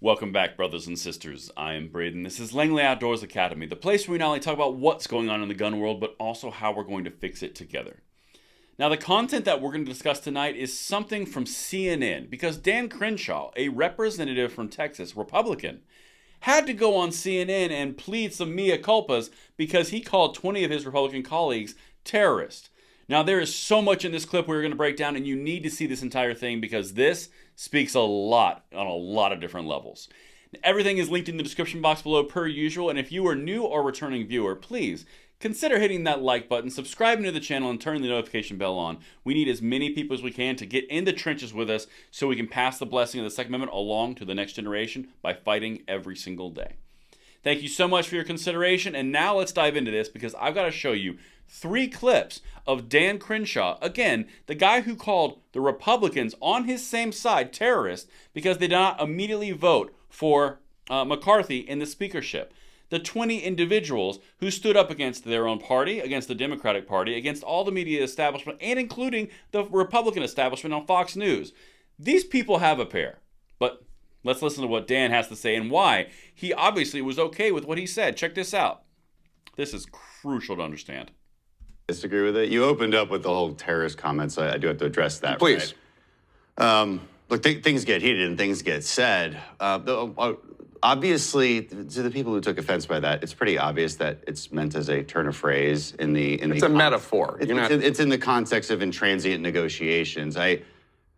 Welcome back, brothers and sisters. I am Braden. This is Langley Outdoors Academy, the place where we not only talk about what's going on in the gun world, but also how we're going to fix it together. Now, the content that we're going to discuss tonight is something from CNN, because Dan Crenshaw, a representative from Texas, Republican, had to go on CNN and plead some mea culpas because he called 20 of his Republican colleagues terrorists. Now, there is so much in this clip we're going to break down, and you need to see this entire thing because this speaks a lot on a lot of different levels. Everything is linked in the description box below per usual, and if you are new or returning viewer, please consider hitting that like button, subscribing to the channel, and turning the notification bell on. We need as many people as we can to get in the trenches with us so we can pass the blessing of the Second Amendment along to the next generation by fighting every single day. Thank you so much for your consideration, and now let's dive into this because I've got to show you 3 clips of Dan Crenshaw, again, the guy who called the Republicans on his same side terrorists because they did not immediately vote for McCarthy in the speakership. The 20 individuals who stood up against their own party, against the Democratic Party, against all the media establishment, and including the Republican establishment on Fox News. These people have a pair, but let's listen to what Dan has to say and why he obviously was okay with what he said. Check this out. This is crucial to understand. Disagree with it. You opened up with the whole terrorist comments. So I do have to address that. Please. Right? Look, things get heated and things get said. Obviously, to the people who took offense by that, it's pretty obvious that it's meant as a turn of phrase in the. It's a metaphor. It's in the context of intransient negotiations.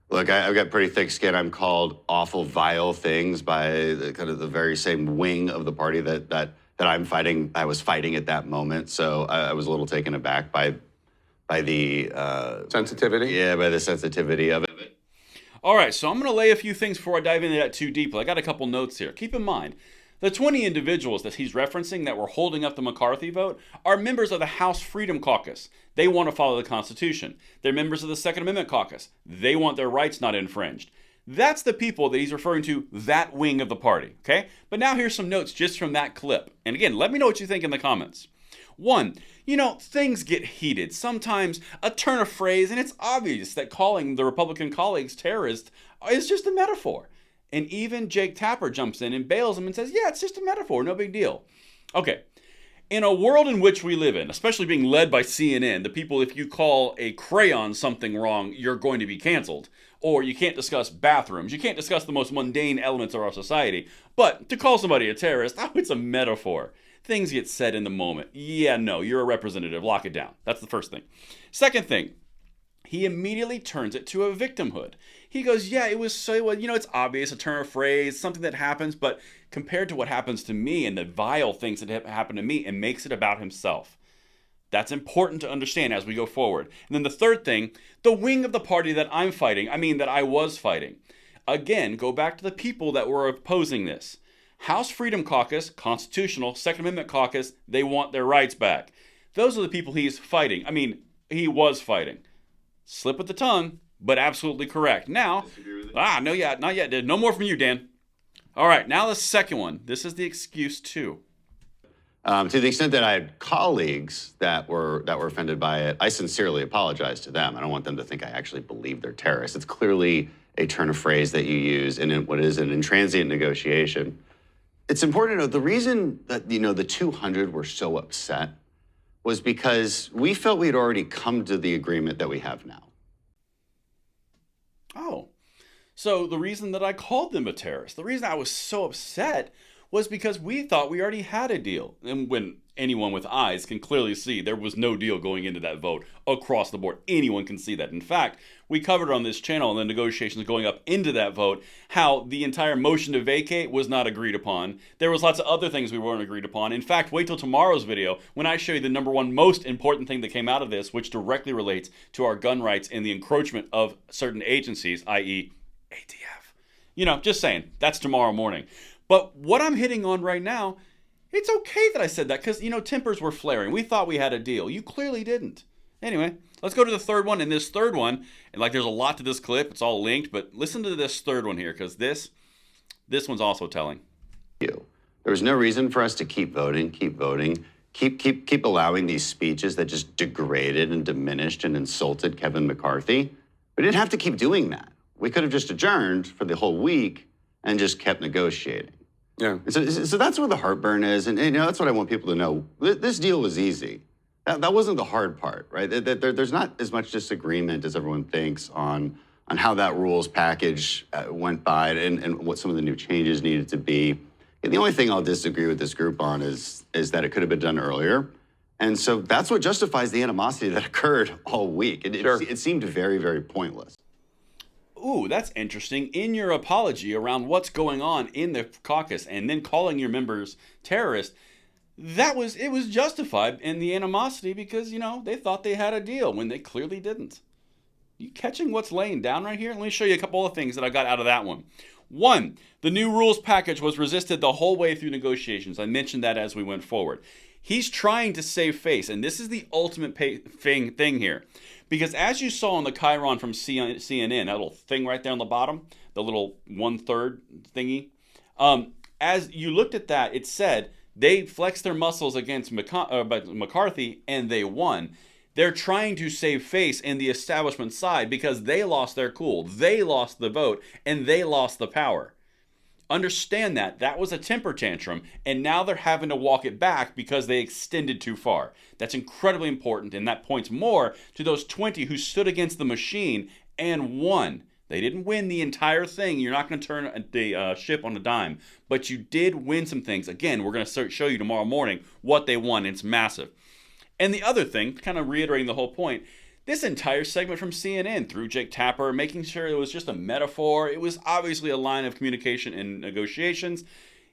Look, I've got pretty thick skin. I'm called awful, vile things by the very same wing of the party that I'm fighting. I was fighting at that moment, so I was a little taken aback by the sensitivity. Yeah, by the sensitivity of it. All right, so I'm going to lay a few things before I dive into that too deeply. I got a couple notes here. Keep in mind, the 20 individuals that he's referencing that were holding up the McCarthy vote are members of the House Freedom Caucus. They want to follow the Constitution. They're members of the Second Amendment Caucus. They want their rights not infringed. That's the people that he's referring to, that wing of the party, okay? But now here's some notes just from that clip. And again, let me know what you think in the comments. 1, things get heated. Sometimes a turn of phrase, and it's obvious that calling the Republican colleagues terrorists is just a metaphor. And even Jake Tapper jumps in and bails him and says, yeah, it's just a metaphor, no big deal. Okay, in a world in which we live in, especially being led by CNN, the people, if you call a crayon something wrong, you're going to be canceled. Or you can't discuss bathrooms. You can't discuss the most mundane elements of our society. But to call somebody a terrorist, it's a metaphor. Things get said in the moment. Yeah, no, you're a representative. Lock it down. That's the first thing. Second thing, he immediately turns it to a victimhood. He goes, yeah, it was so, it's obvious, a turn of phrase, something that happens, but compared to what happens to me and the vile things that happen to me, it makes it about himself. That's important to understand as we go forward. And then the third thing, the wing of the party that I'm fighting, that I was fighting. Again, go back to the people that were opposing this. House Freedom Caucus, Constitutional, Second Amendment Caucus, they want their rights back. Those are the people he's fighting. He was fighting. Slip of the tongue, but absolutely correct. Now, not yet. No more from you, Dan. All right, now the second one. This is the excuse too. To the extent that I had colleagues that were offended by it, I sincerely apologize to them. I don't want them to think I actually believe they're terrorists. It's clearly a turn of phrase that you use in what is an intransient negotiation. It's important to note the reason that the 200 were so upset was because we felt we'd already come to the agreement that we have now. Oh, so the reason that I called them a terrorist, the reason I was so upset was because we thought we already had a deal. And when anyone with eyes can clearly see, there was no deal going into that vote across the board. Anyone can see that. In fact, we covered on this channel in the negotiations going up into that vote how the entire motion to vacate was not agreed upon. There was lots of other things we weren't agreed upon. In fact, wait till tomorrow's video when I show you the number one most important thing that came out of this, which directly relates to our gun rights and the encroachment of certain agencies, i.e. ATF. Just saying, that's tomorrow morning. But what I'm hitting on right now, it's okay that I said that because, tempers were flaring. We thought we had a deal. You clearly didn't. Anyway, let's go to the third one. And this third one, and there's a lot to this clip. It's all linked. But listen to this third one here because this one's also telling. There was no reason for us to keep voting, keep allowing these speeches that just degraded and diminished and insulted Kevin McCarthy. We didn't have to keep doing that. We could have just adjourned for the whole week and just kept negotiating. Yeah. So that's where the heartburn is, and that's what I want people to know. This deal was easy. That wasn't the hard part, right? There's not as much disagreement as everyone thinks on how that rules package went by and what some of the new changes needed to be. And the only thing I'll disagree with this group on is that it could have been done earlier. And so that's what justifies the animosity that occurred all week. It seemed very, very pointless. Ooh, that's interesting. In your apology around what's going on in the caucus and then calling your members terrorists, it was justified in the animosity because, they thought they had a deal when they clearly didn't. You catching what's laying down right here? Let me show you a couple of things that I got out of that one. One, the new rules package was resisted the whole way through negotiations. I mentioned that as we went forward. He's trying to save face, and this is the ultimate thing here. Because as you saw on the Chiron from CNN, that little thing right there on the bottom, the little 1/3 thingy, as you looked at that, it said they flexed their muscles against McCarthy and they won. They're trying to save face in the establishment side because they lost their cool. They lost the vote and they lost the power. Understand that was a temper tantrum, and now they're having to walk it back because they extended too far. That's incredibly important, and that points more to those 20 who stood against the machine and won. They didn't win the entire thing. You're not going to turn the ship on a dime, but you did win some things. Again, we're going to show you tomorrow morning what they won. It's massive. And the other thing, kind of reiterating the whole point, this entire segment from CNN through Jake Tapper, making sure it was just a metaphor. It was obviously a line of communication and negotiations.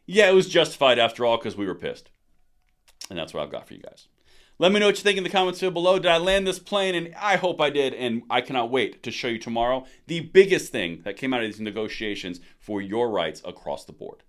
Yeah, it was justified after all because we were pissed. And that's what I've got for you guys. Let me know what you think in the comments below. Did I land this plane? And I hope I did. And I cannot wait to show you tomorrow the biggest thing that came out of these negotiations for your rights across the board.